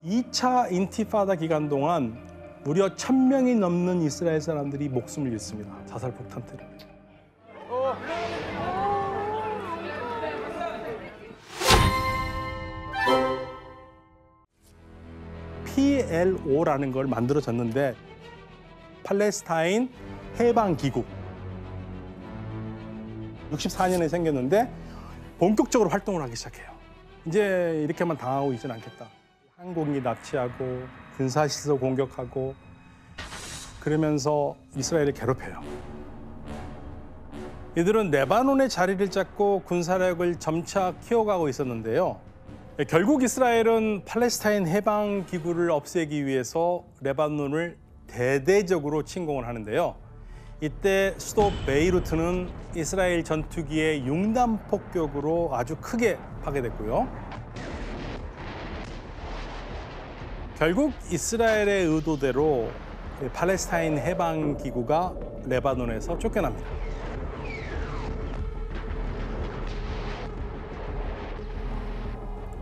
2차 인티파다 기간 동안 무려 1,000명이 넘는 이스라엘 사람들이 목숨을 잃습니다. 자살 폭탄 테러. PLO라는 걸 만들어졌는데 팔레스타인 해방기구. 64년에 생겼는데 본격적으로 활동을 하기 시작해요. 이제 이렇게만 당하고 있지는 않겠다. 항공기 납치하고 군사시설 공격하고 그러면서 이스라엘을 괴롭혀요. 이들은 레바논의 자리를 잡고 군사력을 점차 키워가고 있었는데요. 결국 이스라엘은 팔레스타인 해방기구를 없애기 위해서 레바논을 대대적으로 침공을 하는데요. 이때 수도 베이루트는 이스라엘 전투기의 융단 폭격으로 아주 크게 파괴됐고요. 결국 이스라엘의 의도대로 팔레스타인 해방기구가 레바논에서 쫓겨납니다.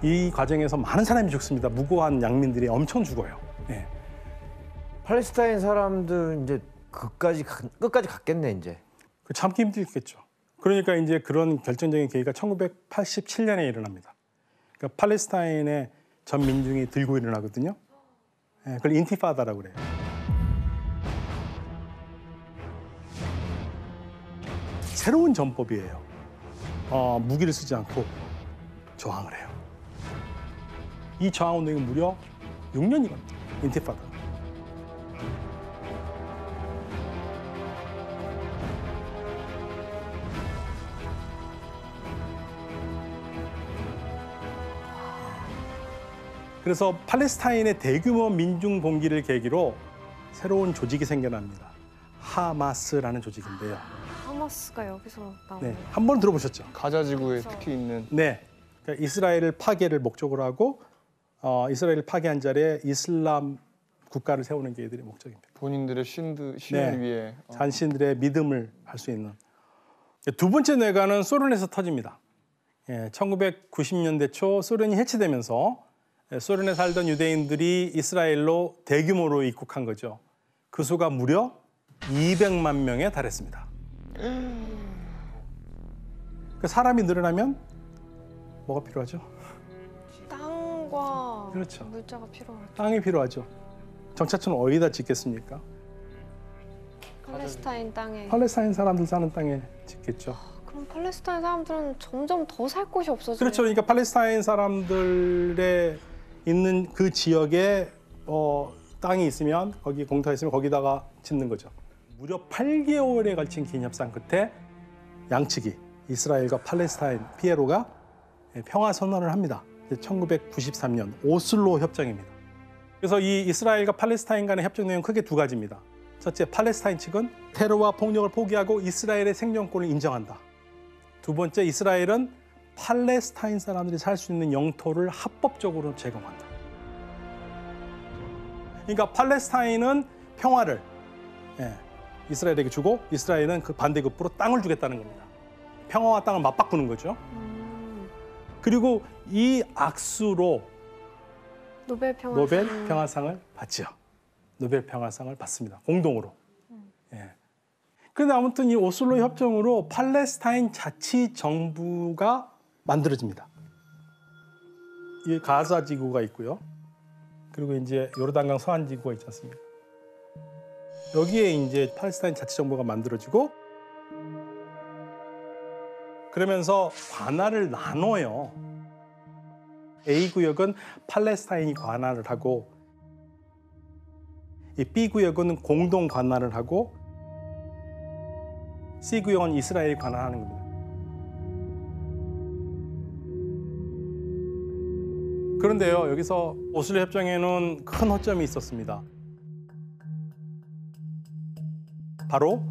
이 과정에서 많은 사람이 죽습니다. 무고한 양민들이 엄청 죽어요. 네. 팔레스타인 사람들 이제 끝까지 갔겠네 이제. 참기 힘들겠죠. 그러니까 이제 그런 결정적인 계기가 1987년에 일어납니다. 그러니까 팔레스타인의 전 민중이 들고 일어나거든요. 네, 그걸 인티파다라고 그래요. 새로운 전법이에요. 무기를 쓰지 않고 저항을 해요. 이 저항 운동이 무려 6년이 갑니다. 인티파다. 그래서 팔레스타인의 대규모 민중 봉기를 계기로 새로운 조직이 생겨납니다. 하마스라는 조직인데요. 하마스가 여기서 나오는. 네, 한 번 들어보셨죠? 가자 지구에 그렇죠. 특히 있는. 네, 그러니까 이스라엘 파괴를 목적으로 하고 이스라엘을 파괴한 자리에 이슬람 국가를 세우는 게 이들의 목적입니다. 본인들의 신을 네, 위해. 자신들의 믿음을 할 수 있는. 두 번째 뇌관은 소련에서 터집니다. 1990년대 초 소련이 해체되면서 소련에 살던 유대인들이 이스라엘로 대규모로 입국한 거죠. 그 수가 무려 200만 명에 달했습니다. 사람이 늘어나면 뭐가 필요하죠? 땅과 그렇죠. 물자가 필요하죠. 땅이 필요하죠. 정착촌은 어디다 짓겠습니까? 팔레스타인 땅에. 팔레스타인 사람들 사는 땅에 짓겠죠. 그럼 팔레스타인 사람들은 점점 더 살 곳이 없어지네요. 그렇죠. 그러니까 팔레스타인 사람들의 있는 그 지역에 땅이 있으면 거기 공터가 있으면 거기다가 짓는 거죠. 무려 8개월에 걸친 긴 협상 끝에 양측이 이스라엘과 팔레스타인 PLO가 평화 선언을 합니다. 1993년 오슬로 협정입니다. 그래서 이 이스라엘과 팔레스타인 간의 협정 내용은 크게 두 가지입니다. 첫째, 팔레스타인 측은 테러와 폭력을 포기하고 이스라엘의 생존권을 인정한다. 두 번째, 이스라엘은 팔레스타인 사람들이 살 수 있는 영토를 합법적으로 제공한다. 그러니까 팔레스타인은 평화를 이스라엘에게 주고 이스라엘은 그 반대급부로 땅을 주겠다는 겁니다. 평화와 땅을 맞바꾸는 거죠. 그리고 이 악수로 노벨 평화상을 받죠. 노벨 평화상을 받습니다. 공동으로. 그런데 아무튼 이 오슬로 협정으로 팔레스타인 자치정부가 만들어집니다. 이 가자 지구가 있고요. 그리고 이제 요르단강 서안 지구가 있지 않습니까? 여기에 이제 팔레스타인 자치정부가 만들어지고 그러면서 관할을 나눠요. A 구역은 팔레스타인이 관할을 하고 이 B 구역은 공동 관할을 하고 C 구역은 이스라엘이 관할하는 겁니다. 그런데요, 여기서 오슬로 협정에는 큰 허점이 있었습니다. 바로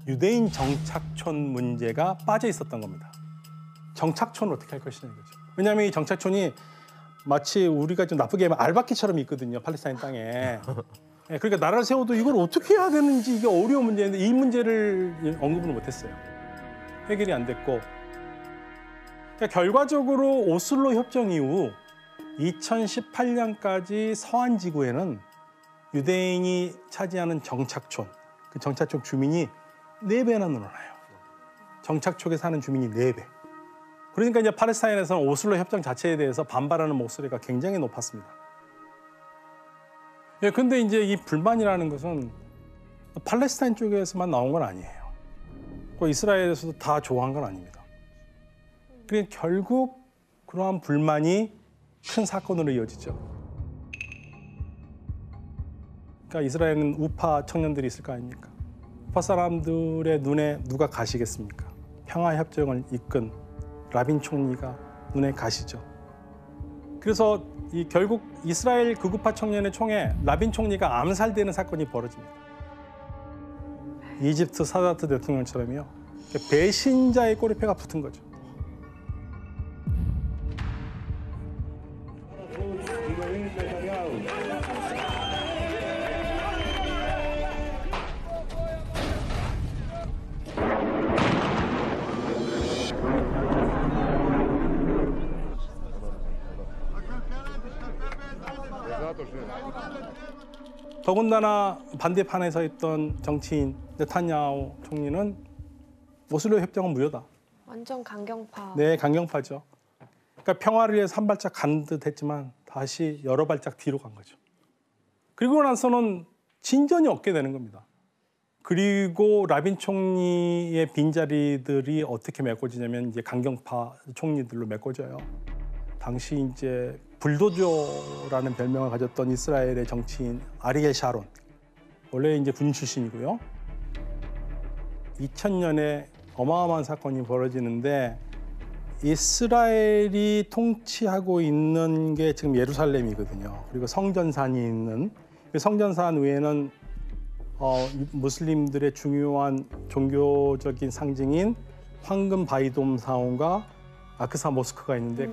유대인 정착촌 문제가 빠져 있었던 겁니다. 정착촌을 어떻게 할 것이냐 이거죠. 왜냐하면 이 정착촌이 마치 우리가 좀 나쁘게 하면 알바키처럼 있거든요, 팔레스타인 땅에. 그러니까 나라를 세워도 이걸 어떻게 해야 되는지 이게 어려운 문제인데 이 문제를 언급을 못했어요. 해결이 안 됐고. 그러니까 결과적으로 오슬로 협정 이후 2018년까지 서한 지구에는 유대인이 차지하는 정착촌, 그 정착촌 주민이 4배나 늘어나요. 정착촌에 사는 주민이 4배. 그러니까 이제 팔레스타인에서는 오슬로 협정 자체에 대해서 반발하는 목소리가 굉장히 높았습니다. 예, 근데 이제 이 불만이라는 것은 팔레스타인 쪽에서만 나온 건 아니에요. 또 이스라엘에서도 다 좋아한 건 아닙니다. 그러니까 결국 그러한 불만이 큰 사건으로 이어지죠. 그러니까 이스라엘은 우파 청년들이 있을 거 아닙니까? 우파 사람들의 눈에 누가 가시겠습니까? 평화협정을 이끈 라빈 총리가 눈에 가시죠. 그래서 결국 이스라엘 극우파 청년의 총에 라빈 총리가 암살되는 사건이 벌어집니다. 이집트 사다트 대통령처럼요. 배신자의 꼬리표가 붙은 거죠. 더군다나 반대판에 서 있던 정치인 네타냐후 총리는 오슬로 협정은 무효다. 완전 강경파. 네, 강경파죠. 그러니까 평화를 위해서 한 발짝 간 듯했지만 다시 여러 발짝 뒤로 간 거죠. 그리고 나서는 진전이 없게 되는 겁니다. 그리고 라빈 총리의 빈자리들이 어떻게 메꿔지냐면 이제 강경파 총리들로 메꿔져요. 당시 이제 불도저라는 별명을 가졌던 이스라엘의 정치인 아리엘 샤론, 원래 이제 군 출신이고요. 2000년에 어마어마한 사건이 벌어지는데 이스라엘이 통치하고 있는 게 지금 예루살렘이거든요. 그리고 성전산이 있는 그 성전산 위에는 무슬림들의 중요한 종교적인 상징인 황금 바이돔 사원과 아크사 모스크가 있는데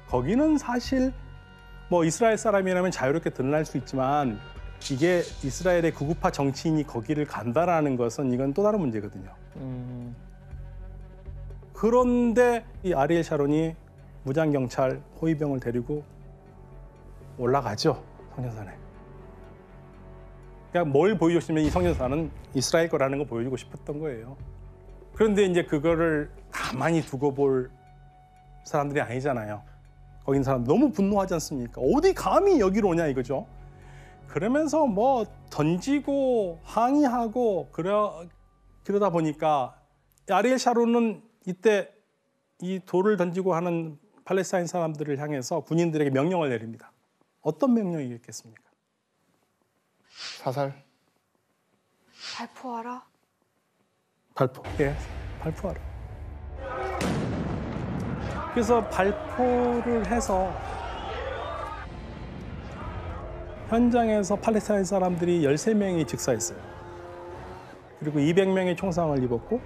거기는 사실 뭐 이스라엘 사람이라면 자유롭게 드러날 수 있지만 이게 이스라엘의 극우파 정치인이 거기를 간다라는 것은 이건 또 다른 문제거든요. 그런데 이 아리엘 샤론이 무장경찰 호위병을 데리고 올라가죠, 성전산에. 그러니까 뭘 보여주고 싶으면 이 성전산은 이스라엘 거라는 거 보여주고 싶었던 거예요. 그런데 이제 그거를 가만히 두고 볼 사람들이 아니잖아요. 거기 있는 사람 너무 분노하지 않습니까? 어디 감히 여기로 오냐 이거죠. 그러면서 뭐 던지고 항의하고 그러다 보니까 아리엘 샤론은 이때 이 돌을 던지고 하는 팔레스타인 사람들을 향해서 군인들에게 명령을 내립니다. 어떤 명령이겠습니까? 사살. 발포하라. 발포. 예, 발포하라. 그래서 발포를 해서 현장에서 팔레스타인 사람들이 13명이 직사했어요. 그리고 200명의 총상을 입었고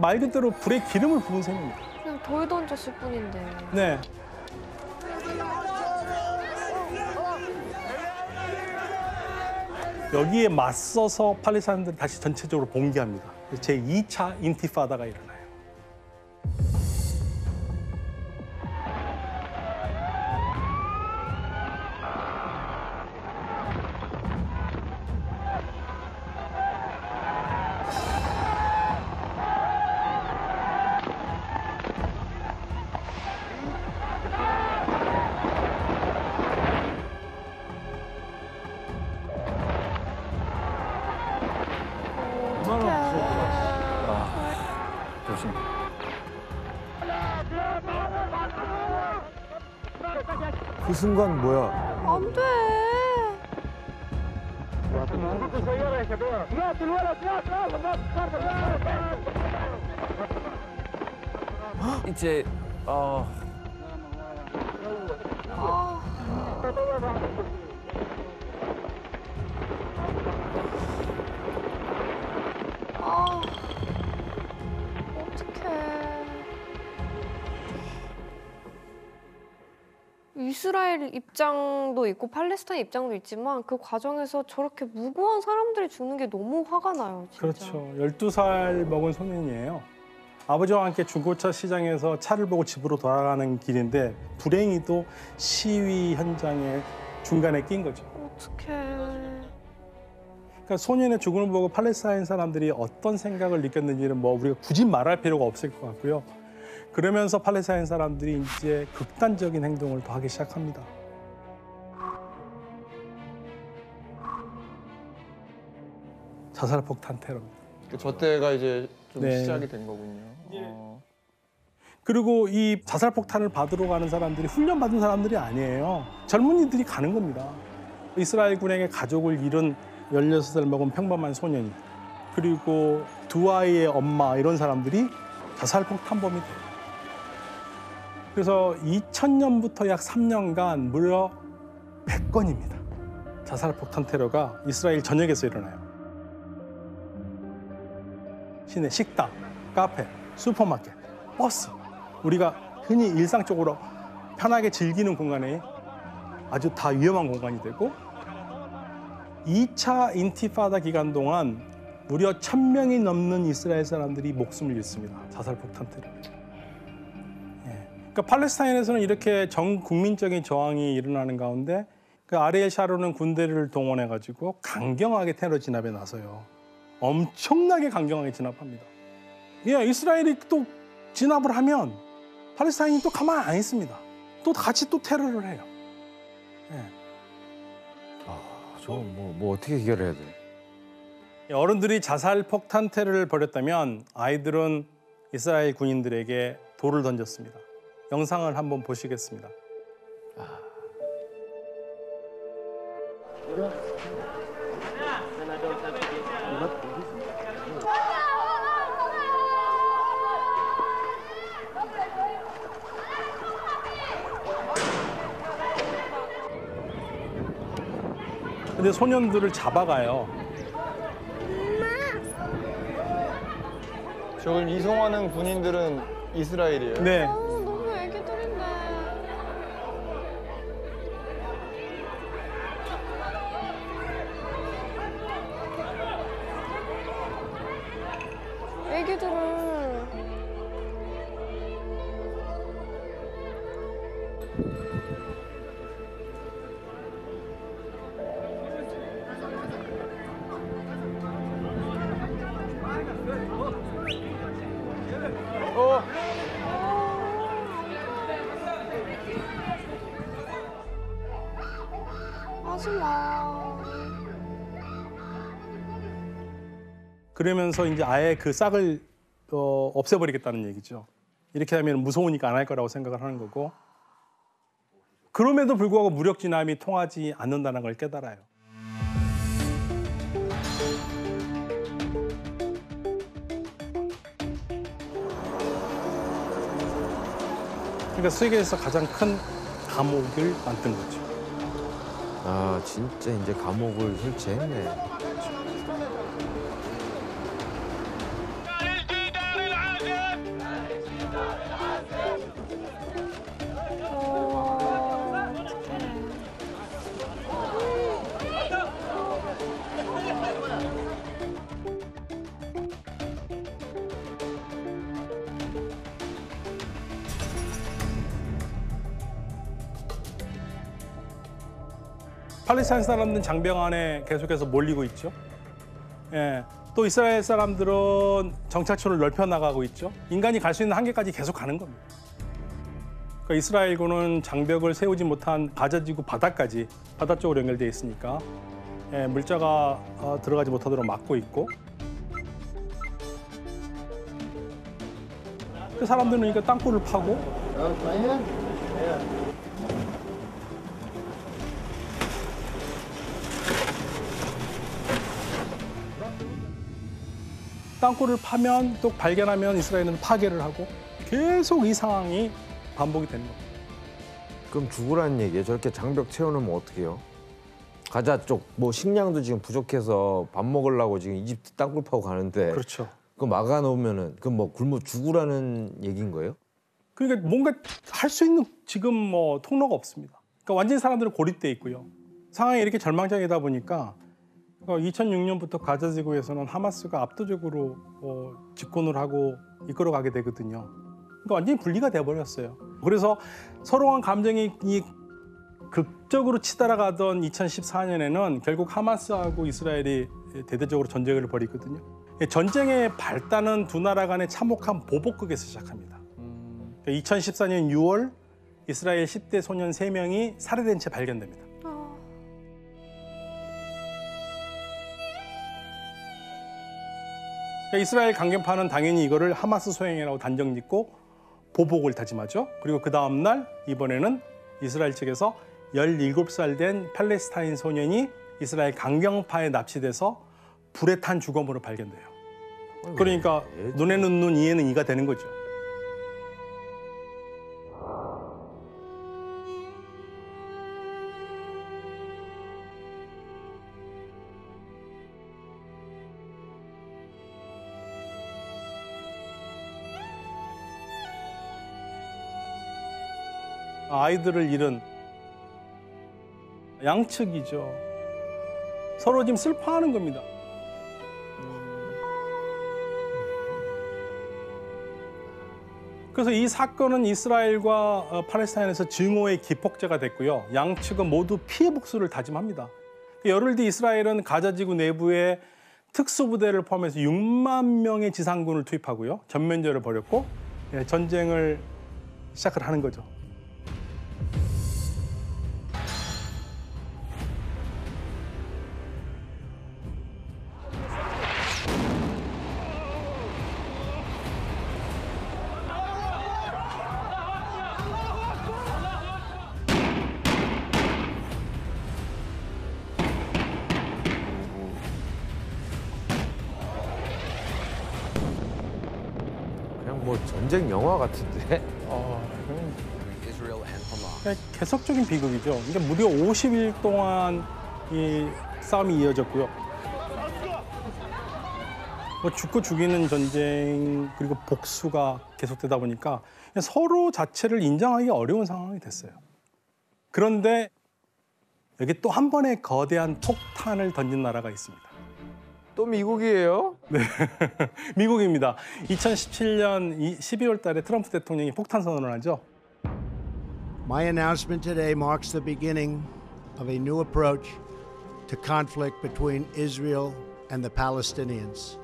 말 그대로 불에 기름을 부은 셈입니다. 그냥 돌 던졌을 뿐인데. 네. 여기에 맞서서 팔레스타인들이 다시 전체적으로 봉기합니다. 제2차 인티파다가 일어나요. 조심. 그 순간 뭐야? 안 돼. 이제 아. 아. 어떡해. 이스라엘 입장도 있고 팔레스타인 입장도 있지만 그 과정에서 저렇게 무고한 사람들이 죽는 게 너무 화가 나요, 진짜. 그렇죠. 12살 먹은 소년이에요. 아버지와 함께 중고차 시장에서 차를 보고 집으로 돌아가는 길인데 불행히도 시위 현장에 중간에 낀 거죠. 어떡해. 그러니까 소년의 죽음을 보고 팔레스타인 사람들이 어떤 생각을 느꼈는지는 뭐 우리가 굳이 말할 필요가 없을 것 같고요. 그러면서 팔레스타인 사람들이 이제 극단적인 행동을 더 하기 시작합니다. 자살 폭탄 테러입니다. 저 때가 이제 좀 네. 시작이 된 거군요. 그리고 이 자살 폭탄을 받으러 가는 사람들이 훈련받은 사람들이 아니에요. 젊은이들이 가는 겁니다. 이스라엘 군에게 가족을 잃은 16살 먹은 평범한 소년이 그리고 두 아이의 엄마 이런 사람들이 자살 폭탄범이 돼요. 그래서 2000년부터 약 3년간 무려 100건입니다. 자살 폭탄 테러가 이스라엘 전역에서 일어나요. 시내 식당, 카페, 슈퍼마켓, 버스 우리가 흔히 일상적으로 편하게 즐기는 공간에 아주 다 위험한 공간이 되고 2차 인티파다 기간 동안 무려 1000명이 넘는 이스라엘 사람들이 목숨을 잃습니다. 자살 폭탄 테러. 그러니까 팔레스타인에서는 이렇게 전 국민적인 저항이 일어나는 가운데 그 아리엘 샤론은 군대를 동원해 가지고 강경하게 테러 진압에 나서요. 엄청나게 강경하게 진압합니다. 이스라엘이 또 진압을 하면 팔레스타인이 또 가만 안 있습니다. 또 같이 또 테러를 해요. 저거 뭐 어떻게 해결해야 돼? 어른들이 자살 폭탄 테러를 벌였다면 아이들은 이스라엘 군인들에게 돌을 던졌습니다. 영상을 한번 보시겠습니다. 근데 소년들을 잡아가요. 저걸 이송하는 군인들은 이스라엘이에요. 네. 너무 애기들인데. 애기들은 하지 마. 그러면서 이제 아예 그 싹을 없애버리겠다는 얘기죠. 이렇게 하면 무서우니까 안 할 거라고 생각을 하는 거고. 그럼에도 불구하고 무력 진압이 통하지 않는다는 걸 깨달아요. 그러니까 세계에서 가장 큰 감옥을 만든 거죠. 아 진짜 이제 감옥을 설치했네. 팔레스타인 사람들은 장병 안에 계속해서 몰리고 있죠. 또 이스라엘 사람들은 정착촌을 넓혀 나가고 있죠. 인간이 갈 수 있는 한계까지 계속 가는 겁니다. 그러니까 이스라엘군은 장벽을 세우지 못한 가자지구 바다까지 바다 쪽으로 연결되어 있으니까 물자가 들어가지 못하도록 막고 있고 그 사람들은 그러니까 땅굴을 파고 땅굴을 파면 또 발견하면 이스라엘은 파괴를 하고 계속 이 상황이 반복이 되는 겁니다. 그럼 죽으라는 얘기예요. 저렇게 장벽 채워놓으면 어떡해요? 가자 쪽 뭐 식량도 지금 부족해서 밥 먹으려고 지금 이집트 땅굴 파고 가는데 그렇죠. 그거 막아놓으면은 그럼 뭐 굶어 죽으라는 얘기인 거예요? 그러니까 뭔가 할 수 있는 지금 뭐 통로가 없습니다. 그러니까 완전히 사람들은 고립돼 있고요. 상황이 이렇게 절망적이다 보니까 2006년부터 가자 지구에서는 하마스가 압도적으로 집권을 하고 이끌어가게 되거든요. 그러니까 완전히 분리가 돼버렸어요. 그래서 서로 간 감정이 극적으로 치달아가던 2014년에는 결국 하마스하고 이스라엘이 대대적으로 전쟁을 벌이거든요. 전쟁의 발단은 두 나라 간의 참혹한 보복극에서 시작합니다. 2014년 6월 이스라엘 10대 소년 3명이 살해된 채 발견됩니다. 이스라엘 강경파는 당연히 이거를 하마스 소행이라고 단정 짓고 보복을 다짐하죠. 그리고 그 다음 날 이번에는 이스라엘 측에서 17살 된 팔레스타인 소년이 이스라엘 강경파에 납치돼서 불에 탄 주검으로 발견돼요. 그러니까 눈에는 눈, 이에는 이가 되는 거죠. 아이들을 잃은 양측이죠. 서로 지금 슬퍼하는 겁니다. 그래서 이 사건은 이스라엘과 팔레스타인에서 증오의 기폭제가 됐고요. 양측은 모두 피해 복수를 다짐합니다. 열흘 뒤 이스라엘은 가자지구 내부에 특수부대를 포함해서 6만 명의 지상군을 투입하고요. 전면전을 벌였고 전쟁을 시작을 하는 거죠. 뭐 전쟁 영화 같은데? 계속적인 비극이죠. 이게 무려 50일 동안 이 싸움이 이어졌고요. 뭐 죽고 죽이는 전쟁 그리고 복수가 계속되다 보니까 서로 자체를 인정하기 어려운 상황이 됐어요. 그런데 여기 또 한 번의 거대한 폭탄을 던진 나라가 있습니다. 또 미국이에요? 네, 미국입니다. 2017년 12월 달에 트럼프 대통령이 폭탄 선언을 하죠. My announcement today marks the beginning of a new approach to conflict between Israel and the Palestinians.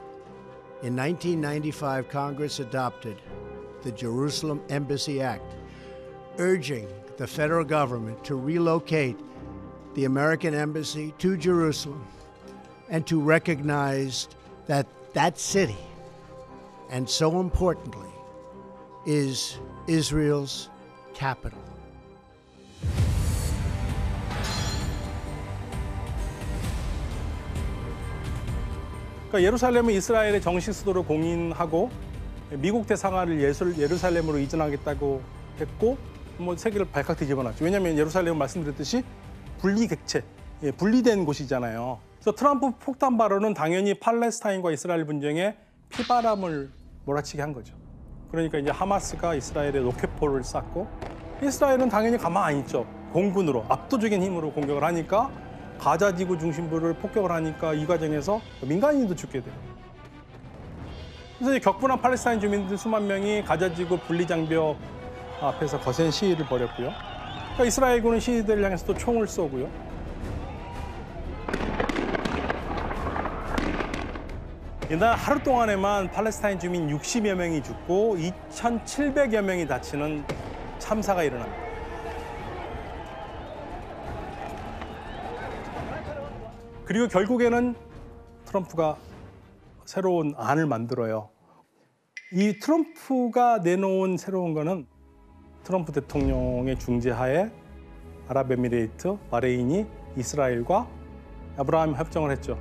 In 1995, Congress adopted the Jerusalem Embassy Act, urging the federal government to relocate the American embassy to Jerusalem and to recognize that that city, and so importantly, is Israel's capital. 그러니까 예루살렘은 이스라엘의 정식 수도로 공인하고 미국 대사관을 예루살렘으로 이전하겠다고 했고 뭐 세계를 발칵 뒤집어놨죠. 왜냐하면 예루살렘은 말씀드렸듯이 분리객체, 분리된 곳이잖아요. 그래서 트럼프 폭탄 발언은 당연히 팔레스타인과 이스라엘 분쟁에 피바람을 몰아치게 한 거죠. 그러니까 이제 하마스가 이스라엘에 로켓포를 쐈고 이스라엘은 당연히 가만 안 있죠. 공군으로 압도적인 힘으로 공격을 하니까 가자 지구 중심부를 폭격을 하니까 이 과정에서 민간인도 죽게 돼요. 그래서 격분한 팔레스타인 주민들 수만 명이 가자 지구 분리장벽 앞에서 거센 시위를 벌였고요. 그러니까 이스라엘군은 시위대를 향해서 또 총을 쏘고요. 이날 하루 동안에만 팔레스타인 주민 60여 명이 죽고 2,700여 명이 다치는 참사가 일어납니다. 그리고 결국에는 트럼프가 새로운 안을 만들어요. 이 트럼프가 내놓은 새로운 거는 트럼프 대통령의 중재하에 아랍에미레이트, 바레인이 이스라엘과 아브라함 협정을 했죠.